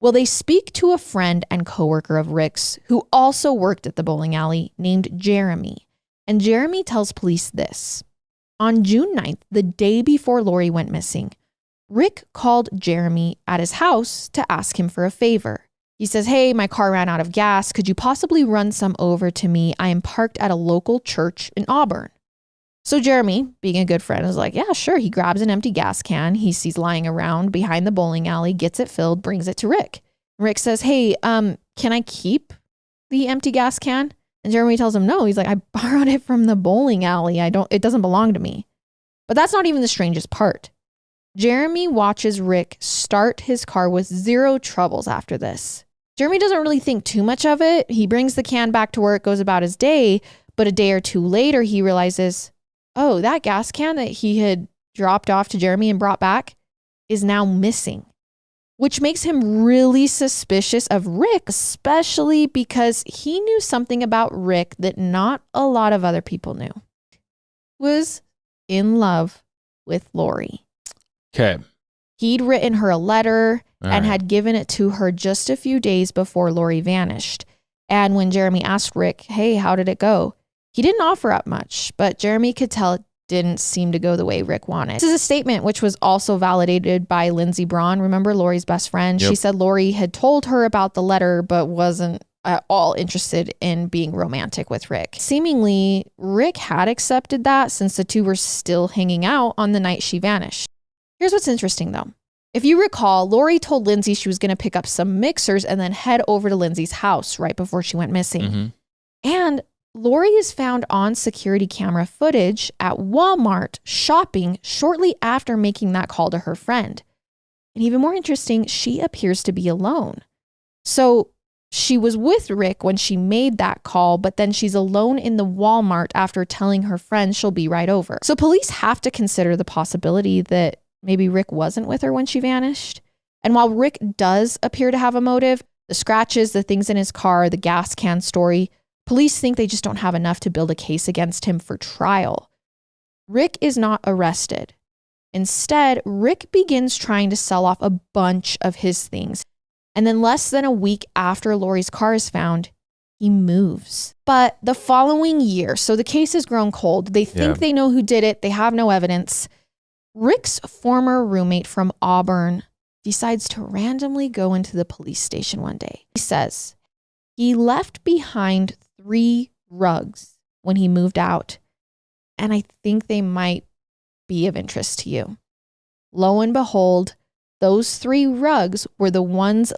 Well, they speak to a friend and coworker of Rick's who also worked at the bowling alley named Jeremy. And Jeremy tells police this. On June 9th, the day before Lori went missing, Rick called Jeremy at his house to ask him for a favor. He says, hey, my car ran out of gas. Could you possibly run some over to me? I am parked at a local church in Auburn. So Jeremy, being a good friend, is like, yeah, sure. He grabs an empty gas can he sees lying around behind the bowling alley, gets it filled, brings it to Rick. Rick says, hey, can I keep the empty gas can? And Jeremy tells him no. He's like, I borrowed it from the bowling alley. It doesn't belong to me. But that's not even the strangest part. Jeremy watches Rick start his car with zero troubles after this. Jeremy doesn't really think too much of it. He brings the can back to work, goes about his day, but a day or two later, he realizes, oh, that gas can that he had dropped off to Jeremy and brought back is now missing, which makes him really suspicious of Rick, especially because he knew something about Rick that not a lot of other people knew. He was in love with Lori. Okay. He'd written her a letter and had given it to her just a few days before Lori vanished. And when Jeremy asked Rick, hey, how did it go? He didn't offer up much, but Jeremy could tell it didn't seem to go the way Rick wanted. This is a statement which was also validated by Lindsey Braun. Remember Lori's best friend? Yep. She said Lori had told her about the letter, but wasn't at all interested in being romantic with Rick. Seemingly, Rick had accepted that since the two were still hanging out on the night she vanished. Here's what's interesting though. If you recall, Lori told Lindsey she was going to pick up some mixers and then head over to Lindsey's house right before she went missing. Mm-hmm. And Lori is found on security camera footage at Walmart shopping shortly after making that call to her friend. And even more interesting, she appears to be alone. So she was with Rick when she made that call, but then she's alone in the Walmart after telling her friend she'll be right over. So police have to consider the possibility that maybe Rick wasn't with her when she vanished. And while Rick does appear to have a motive, the scratches, the things in his car, the gas can story, police think they just don't have enough to build a case against him for trial. Rick is not arrested. Instead, Rick begins trying to sell off a bunch of his things. And then less than a week after Lori's car is found, he moves. But the following year, so the case has grown cold. They think they know who did it. They have no evidence. Rick's former roommate from Auburn decides to randomly go into the police station one day. He says he left behind 3 rugs when he moved out, and I think they might be of interest to you. Lo and behold, those 3 rugs were the ones